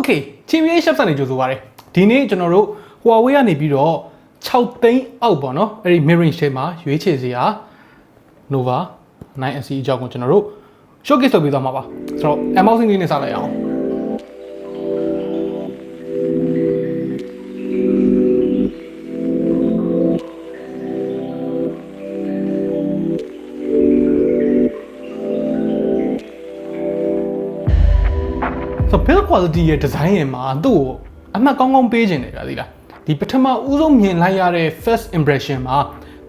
Okay TBH Labs နေကြိုဆိုပါရစေဒီနေ့ကျွန်တော်တို့ Huawei ကနေပြီးတော့6သိန်းအောက်ပေါ့နော်အဲ့ဒီ mid range ထဲမှာရွေးချယ်စရာ Nova 9SE အကြောင်းကိုကျွန်တော်တို့ showcase လုပ်ပေးသွားမှာပါဆိုတော့ unboxing လေးနဲ့စလိုက်အောင်So build quality ရဲ့ design ရဲ့မှာသူ့ကိုအမှတ်ကောင်းကောင်းပေးခြင်းတယ်ဗျာသိလားဒီပထမဦးဆုံးမြင်လိုက်ရတဲ့ first impression မှာ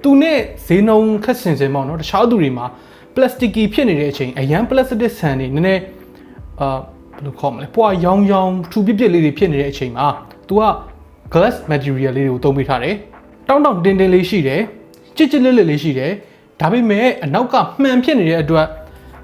သူနဲ့ဈေးနှုန်းခက်ဆင်ပေါ့နော်တခြားသူတွေမှာ plasticky ဖြစ်နေတဲ့အချိန်အရန် plastic ဆန်နေနည်းနည်းဘယ်လိုခေါ်မလဲပွားရောင်ထူပြပြလေးတွေဖြစ်နေတဲ့အချိန်မှာသူက glass material လေးတွေကိုသုံးပေးထားတယ်တောင်းတင်းလေးရှိတယ်ကြစ်လေးရှိတယ်ဒါပေမဲ့အနောက်ကမှန်ဖြစ်နေတဲ့အတွက်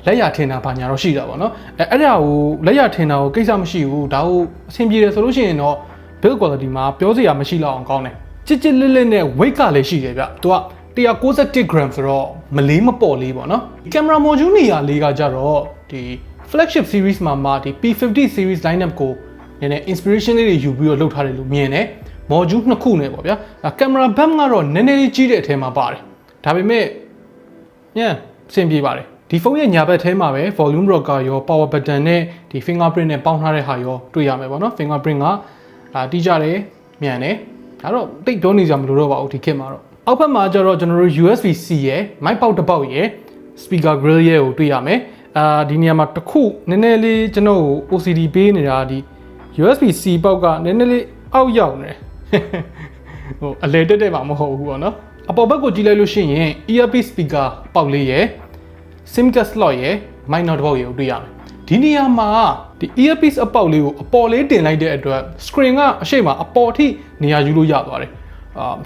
လက်ရထင်တာဘာညာတော့ရှိတာပေါ့နော်အဲ့ဒါကိုလက်ရထင်တာကိုကိစ္စမရှိဘူးဒါကိုအဆင်ပြေတယ်ဆိုလို့ရှိရင်တော့ build quality မှာပြောစရာမရှိတော့အောင်ကောင်းတယ်ကြစ်လေးနဲ့ weight ကလည်းရှိတယ်ဗျသူက191 gram ဆိုတော့မလေးမပေါ့လေးပေါ့နော် camera module နေရာလေးကကြတော့ဒီ flagship series မှာဒီ P50 series lineup ကိုနည်းနည်း inspiration လေးတွေယူပြီးတော့လုပ်ထားတယ်လို့မြင်တယ် module နှစ်ခုနဲ့ပေါ့ဗျာ camera bump ကတော့နည်းနည်းလေးကြီးတဲ့အထဲမှာပါတယ်ဒါပေမဲ့အဆင်ပြေပါတယ်ဒီဖုန်းရဲ့ညာဘက်ထဲမှာပဲ volume rocker ရော power button နဲ့ဒီ fingerprint နဲ့ပေါင်းထားတဲ့ဟာရောတွေ့ရမယ်ပေါ့နော် fingerprint ကတိကျတယ်မြန်တယ်ဒါတော့တိတ်ပြောနေကြမလို့တော့ပါဘူးဒီခေတ်မှာတော့အောက်ဘက်မှာကျတော့ကျွန်တော်တို့ USB-C ရဲ့ mic ပေါက်တစ်ပေါက်ရဲ့ speaker grill ရဲ့ကိုတွေ့ရမယ်ဒီနေရာမှာတစ်ခုနည်းနည်းလေးကျွန်တော်ကို OCD ပေးနေတာဒီ USB-C ပေါက်ကနည်းနည်းလေးအောက်ရောက်နေဟိုအလဲတက်တဲ့ပါမဟုတ်ဘူးပေါ့နော်အပေါ်ဘက်ကိုကြည့်လိုက်လို့ရှိရင် earpiece speaker ပေါက်လေးရဲ့ SIM card slot ရဲ့ mic နောက်တစ်ပေါက်ရဲ့ကိုတွေ့ရမယ်ဒီနေရာမှာဒီ earpiece အပေါက်လေးကိုအပေါ်လေးတင်လိုက်တဲ့အတွက် screen ကအရှိမအပေါ်ထိနေရာယူလို့ရသွားတယ်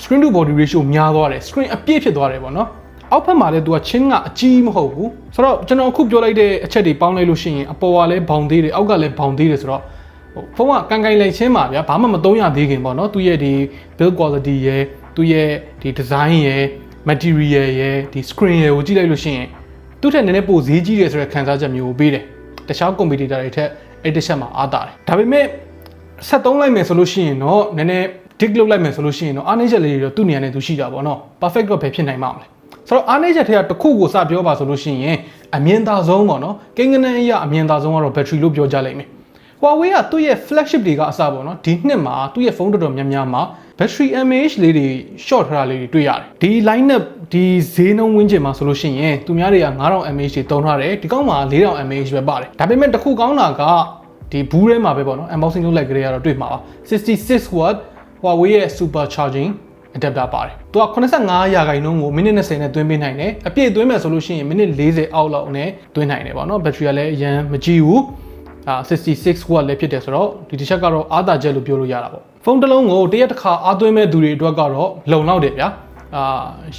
screen to body ratio များသွားတယ် screen အပြည့်ဖြစ်သွားတယ်ပေါ့နော်အောက်ဘက်မှာလည်းသူကချင်းကအကြီးမဟုတ်ဘူးဆိုတော့ကျွန်တော်အခုပြောလိုက်တဲ့အချက်တွေပေါင်းလိုက်လို့ရှိရင်အပေါ်ကလည်းဘောင်သေးတယ်အောက်ကလည်းဘောင်သေးတယ်ဆိုတော့ဖုန်းကကန်လိုက်ချင်းပါဗျာဘာမှမသုံးရသေးခင်ပေါ့နော်သူရဲ့ဒီ build quality ရဲ့သူရဲ့ဒီ design ရဲ့ material ရဲ့ဒီ screen ရဲ့ကိုကြည့်လိုက်လို့ရှိရင်သူ့ထက်နည်းနည်းပိုဈေးကြီးတယ်ဆိုတဲ့ခံစားချက်မျိုးကိုပေးတယ်တခြား competitor တွေထက်အဲ့တစ်ချက်မှာအားတာတယ်ဒါပေမဲ့ဆက်သုံးလိုက်မယ်ဆိုလို့ရှိရင်တော့နည်းနည်း dig လုပ်လိုက်မယ်ဆိုလို့ရှိရင်တော့အားနည်းချက်လေးတွေတော့သူ့နေရာနဲ့သူရှိတာပေါ့နော် perfect တော့ပဲဖြစ်နိုင်မှာမလဲဆိုတော့အားနည်းချက်တွေကတစ်ခုကိုစပြောပါဆိုလို့ရှိရင်အမြင်သာဆုံးပေါ့နော်ကိန်းဂဏန်းအရာအမြင်သာဆုံးကတော့ battery လို့ပြောကြလိုက်မယ် Huawei ကသူ့ရဲ့ flagship တွေကအစပေါ့နော်ဒီနှစ်မှာသူ့ရဲ့ဖုန်းတော်တော်များများမှာ battery mAh လေးတွေ short ထားတာလေးတွေတွေ့ရတယ်ဒီ lineup ဒီဈေးနှုန်းဝန်းကျင်မှာဆိုလို့ရှိရင်သူများတွေက9000 mAh တွေသုံးထားတယ်ဒီကောင်းမှာ4000 mAh ပဲပါတယ်ဒါပေမဲ့တစ်ခုကောင်းတာကဒီဘူးထဲမှာပဲပေါ့နော် unboxing လုပ်လိုက်ကြရတော့တွေ့မှာပါ66 watt Huawei ရဲ့ super charging adapter ပါတယ်သူက85ရာခိုင်နှုန်းကိုမိနစ်20နဲ့သွင်းပေးနိုင်တယ်အပြည့်သွင်းမယ်ဆိုလို့ရှိရင်မိနစ်40အောက်လောက်နဲ့သွင်းနိုင်တယ်ပေါ့နော် battery ကလည်းအရင်မကြီးဘူး66 watt လည်းဖြစ်တယ်ဆိုတော့ဒီတစ်ချက်ကတော့အားသာချက်လို့ပြောလို့ရတာပေါ့ဖုန်းတစ်လုံးကိုတရက်တစ်ခါအားသွင်းမဲ့သူတွေအတွက်ကတော့လုံလောက်တယ်ဗျာ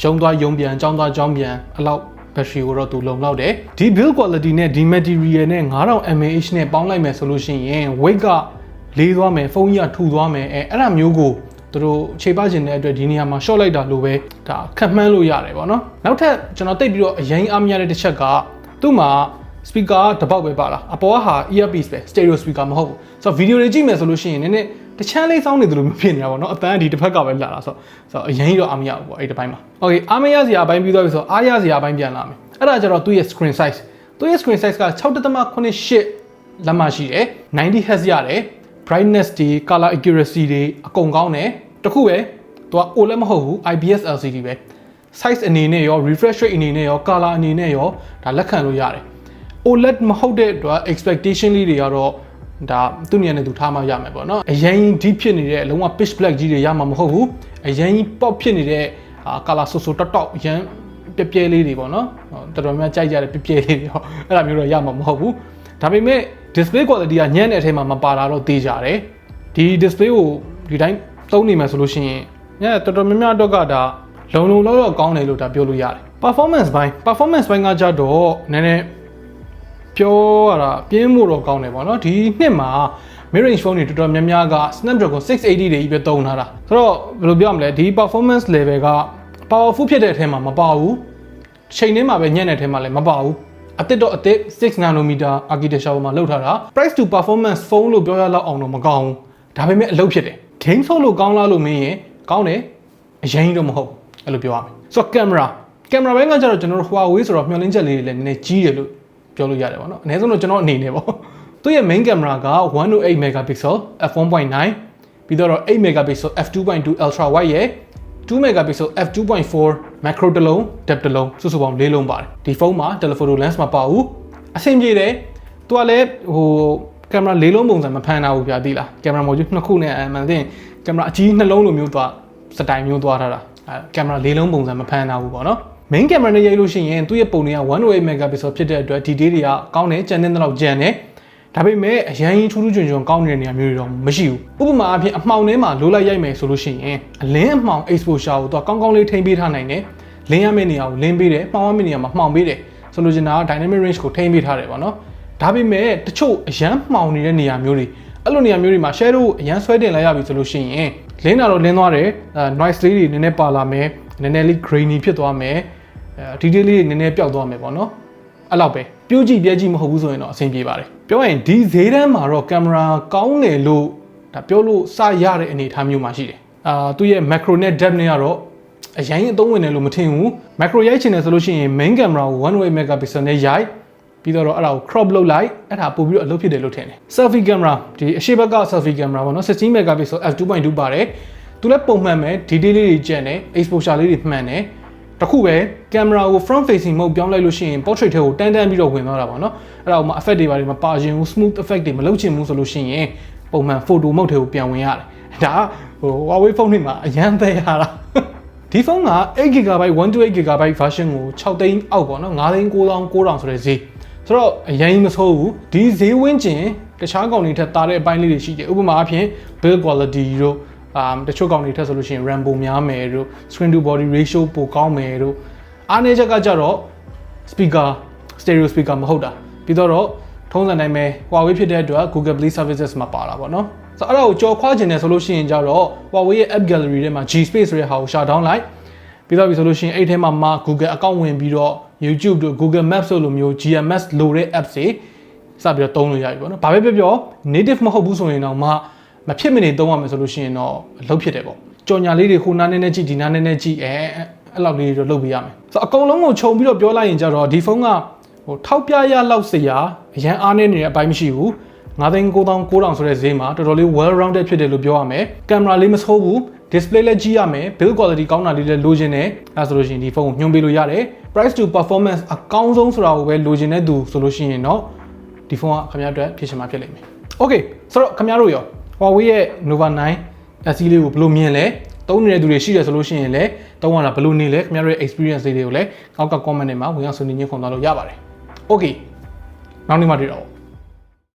ရုံသွားရုံပြန်ကြောင်းသွားကြောင်းပြန်အလောက် battery ကိုတော့သူလုံလောက်တယ်ဒီ build quality နဲ့ဒီ material နဲ့9000 mAh နဲ့ပေါင်းလိုက်မယ်ဆိုလို့ရှိရင် weight ကလေးသွားမယ်ဖုန်းကြီးကထူသွားမယ်အဲ့ဒါမျိုးကိုသူတို့ခြေပခြင်းတဲ့အတွက်ဒီနေရာမှာ short လိုက်တာလို့ပဲဒါခက်မှန်းလို့ရတယ်ပေါ့နော်နောက်ထပ်ကျွန်တော်တိတ်ပြီးတော့အရင်အားမရတဲ့တစ်ချက်ကသူ့မှာ speaker တစ်ပေါက်ပဲပါလားအပေါ်ကဟာ earpiece ပဲ stereo speaker မဟုတ်ဘူးဆိုတော့ video တွေကြည့်မယ်ဆိုလို့ရှိရင်နည်းနည်းတချမ်းလေးစောင်းနေတယ်လို့ဖြစ်နေတာပေါ့နော်အတန်းဒီတစ်ဖက်ကပဲလာတာဆိုတော့အရင်ကြီးတော့အားမရဘူးပေါ့အဲ့ဒီဘက်မှာ okay အားမရစရာအပိုင်းပြီးသွားပြီဆိုတော့အားရစရာအပိုင်းပြန်လာမယ်အဲ့ဒါကျတော့သူ့ရဲ့ screen size သူ့ရဲ့ screen size က 6.88 လက်မရှိတယ်90 Hz ရတယ် brightness တွေ color accuracy တွေအကုန်ကောင်းတယ်တခုပဲသူက OLED မဟုတ်ဘူး IPS LCD ပဲ size အနေနဲ့ရော refresh rate အနေနဲ့ရော color အနေနဲ့ရောဒါလက်ခံလို့ရတယ် OLED မဟုတ်တဲ့အတွက် expectation လေးတွေကတော့ဒါသူ့နေရာနဲ့သူထားမှရမယ်ပေါ့နော်အရင် deep ဖြစ်နေတဲ့အလုံးဝ pitch black ကြီးတွေရမှာမဟုတ်ဘူးအရင် pop ဖြစ်နေတဲ့ color ဆိုတောက်အရင်ပြဲလေးတွေပေါ့နော်တော်တော်များကြိုက်ကြတဲ့ပြဲလေးတွေဟောအဲ့ဒါမျိုးတော့ရမှာမဟုတ်ဘူးဒါပေမဲ့ display quality ကညံ့တဲ့အထဲမှာမပါတာတော့သိကြတယ်ဒီ display ကိုဒီတိုင်းသုံးနေမယ်ဆိုလို့ရှိရင်ညတော်တော်များများတော့ကဒါလုံလောက်ကောင်းတယ်လို့ဒါပြောလို့ရတယ် performance ဘိုင်းကကြတော့နည်းနည်းပြောရတာပြင်းမှုတော့ကောင်းတယ်ပေါ့နော်ဒီနှစ်မှာ mid range phone တွေတော်တော်များများက Snapdragon 680တွေကြီးပဲသုံးထားတာဆိုတော့ဘယ်လိုပြောရမလဲဒီ performance level က powerful ဖြစ်တဲ့အထဲမှာမပါဘူးချိန်ထဲမှာပဲညံ့တဲ့အထဲမှာလည်းမပါဘူး အသစ်တော့အသစ်6 nanometer architecture မှာလောက်ထားတာ price to performance phone လို့ပြောရလောက်အောင်တော့မကောင်းဘူးဒါပေမဲ့အလုပ်ဖြစ်တယ် game ဆော့လို့ကောင်းလားလို့မင်းရင်ကောင်းတယ်အရင်တော့မဟုတ်အဲ့လိုပြောရမယ်ဆိုတော့ camera ဘက်ကကျတော့ကျွန်တော်တို့ Huawei ဆိုတော့မျှော်လင့်ချက်လေးတွေလည်းနည်းနည်းကြီးတယ်လို့ပြောလို့ရတယ်ပေါ့နော်အနည်းဆုံးတော့ကျွန်တော်အနေနဲ့ပေါ့သူရဲ့ main camera က108 megapixel f1.9 ပြီးတော့8 megapixel f2.2 ultra wide ရဲ့2 megapixel f2.4 macro တစ်လုံး depth တစ်လုံးစုစုပေါင်း၄လုံးပါတယ်ဒီဖုန်းမှာ telephoto lens မပါဘူးအဆင်ပြေတယ်သူကလည်းကင်မရာ၄လုံးပုံစံမဖန်တာဘူးဗျာသိလားကင်မရာ module နှစ်ခုနဲ့အမှန်တင်ကင်မရာအကြီးနှလုံးလိုမျိုးသွားစတိုင်မျိုးသွားထားတာကင်မရာ၄လုံးပုံစံမဖန်တာဘူးပေါ့နော် main camera နဲ့ရိုက်လို့ရှိရင်သူ့ရဲ့ပုံတွေက108 megapixel ဖြစ်တဲ့အတွက် detail တွေကကောင်းတယ်ကျန်တဲ့လောက်ကျန်တယ်ဒါပေမဲ့အရင်ထူးထူးချွန်ချွန်ကောင်းနေတဲ့နေရာမျိုးတွေတော့မရှိဘူးဥပမာအဖြစ်အမှောင်ထဲမှာလိုလိုက်ရိုက်မယ်ဆိုလို့ရှိရင်အလင်းအမှောင် exposure ကိုတော့ကောင်းကောင်းလေးထိန်းပေးထားနိုင်တယ်လင်းရမယ့်နေရာကိုလင်းပေးတယ်မှောင်ရမယ့်နေရာမှာမှောင်ပေးတယ်ဆိုလိုချင်တာက dynamic range ကိုထိန်းပေးထားတယ်ပေါ့နော်ဒါပေမဲ့တချို့အရန်မှောင်နေတဲ့နေရာမျိုးတွေအဲ့လိုနေရာမျိုးတွေမှာ shadow အရန်ဆွဲတင်လိုက်ရပြီဆိုလို့ရှိရင်လင်းတာတော့လင်းသွားတယ်noise လေးတွေနည်းနည်းပါလာမယ်နည်းနည်းလေး grainy ဖြစ်သွားမယ်detail လေးတွေနည်းနည်းပျောက်သွားမယ်ပေါ့နော်အဲ့လောက်ပဲပြိုးကြည့်ပြဲကြည့်မဟုတ်ဘူးဆိုရင်တော့အဆင်ပြေပါတယ်ပြောရင်ဒီဈေးတန်းမှာတော့ကင်မရာကောင်းတယ်လို့ဒါပြောလို့စရတဲ့အနေအထားမျိုးမှာရှိတယ်သူရဲ့ macro နဲ့ depth နဲ့ကတော့အရင်အသုံးဝင်တယ်လို့မထင်ဘူး macro ရိုက်ချင်တယ်ဆိုလို့ရှိရင် main camera ကို108 megapixel နဲ့ရိုက်ပြီးတော့အဲ့ဒါကို crop လုပ်လိုက်အဲ့ဒါပို့ပြီးတော့အလုပ်ဖြစ်တယ်လို့ထင်တယ် selfie camera ဒီအရှိဘက်က selfie camera ပေါ့နော်16 megapixel f2.2 ပါတယ်သူလည်းပုံမှန်ပဲ detail လေးတွေကျန်တယ် exposure လေးတွေမှန်တယ်တခုပဲကင်မရာကို front facing mode ပြောင်းလိုက်လို့ရှိရင် portrait ထဲကိုတန်းပြီးတော့ဝင်သွားတာပေါ့နော်အဲ့ဒါကိုမှ effect တွေပါမပါခြင်းဘူး smooth effect တွေမလုပ်ချင်ဘူးဆိုလို့ရှိရင်ပုံမှန် photo mode ထဲကိုပြန်ဝင်ရတယ်ဒါHuawei ဖုန်းတွေမှာအရန်သေးရတာဒီဖုန်းက 8GB 128GB version ကို6သိန်းအောက်ပေါ့နော်9,900ဆိုတဲ့ဈေးဆိုတော့အရင်မဆိုးဘူးဒီဈေးဝန်းကျင်တခြားကောင်တွေထက်တာတဲ့အပိုင်းလေးတွေရှိတယ်ဥပမာအဖြစ် build quality တို့တချို့ကောင်တွေထက်ဆိုလို့ရှိရင် RAM ပိုများမယ်တို့ screen to body ratio ပိုကောင်းမယ်တို့အားနည်းချက်ကကြတော့ speaker stereo speaker မဟုတ်တာပြီးတော့ထုံးစံတိုင်းပဲ Huawei ဖြစ်တဲ့အတွက် Google Play Services မှာပါတာပေါ့နော်ဆိုတော့အဲ့ဒါကိုကြော်ခွာကျင်တယ်ဆိုလို့ရှိရင်ကြတော့ Huawei ရဲ့ app gallery ထဲမှာ G Space ဆိုတဲ့ဟာကို shut down လိုက်ပြီးတော့ပြီဆိုလို့ရှိရင်အဲ့ထဲမှာ Google account ဝင်ပြီးတော့ YouTube တို့ Google Maps တို့လိုမျိုး GMS လိုတဲ့ apps တွေစပြီးတော့သုံးလို့ရပြီပေါ့နော်ဘာပဲပြော native မဟုတ်ဘူးဆိုရင်တော့မဖြစ်မနေသုံးရမယ်ဆိုလို့ရှိရင်တော့အလုပ်ဖြစ်တယ်ပေါ့ကြော်ညာလေးတွေခုနားနဲ့ကြည့်ဒီနားနဲ့ကြည့်အဲ့လောက်လေးတွေလုပ်ပေးရမယ်ဆိုတော့အကုန်လုံးကိုခြုံပြီးတော့ပြောလိုက်ရင်ကြတော့ဒီဖုန်းကထောက်ပြရလောက်စရာအရန်အားနေနေတဲ့အပိုင်းမရှိဘူး9,900ဆိုတဲ့ဈေးမှာတော်တော်လေး well rounded ဖြစ်တယ်လို့ပြောရမယ်ကင်မရာလေးမဆိုးဘူး display လည်းကြည့်ရမယ် build quality ကောင်းတာလေးလည်းလိုချင်တယ်အဲဆိုလို့ရှိရင်ဒီဖုန်းကိုညွှန်းပေးလို့ရတယ် price to performance အကောင်းဆုံးဆိုတာကိုပဲလိုချင်တဲ့သူဆိုလို့ရှိရင်တော့ဒီဖုန်းကခင်ဗျားအတွက်ဖြစ်ချင်မှာဖြစ်လိမ့်မယ် okay ဆိုတော့ခင်ဗျားတို့ရော Huawei ရဲ့ Nova 9 SE လေးကိုဘယ်လိုမြင်လဲသုံးနေတဲ့သူတွေရှိတယ်ဆိုလို့ရှိရင်လည်းသုံးရတာဘယ်လိုနေလဲခင်ဗျားတို့ရဲ့ experience လေးတွေကိုလည်းအောက်က comment တွေမှာဝင်ရောက်ဆွေးနွေးညှိနှိုင်းခွန်သွားလို့ရပါတယ် okay နောက်နေ့မှတွေ့တော့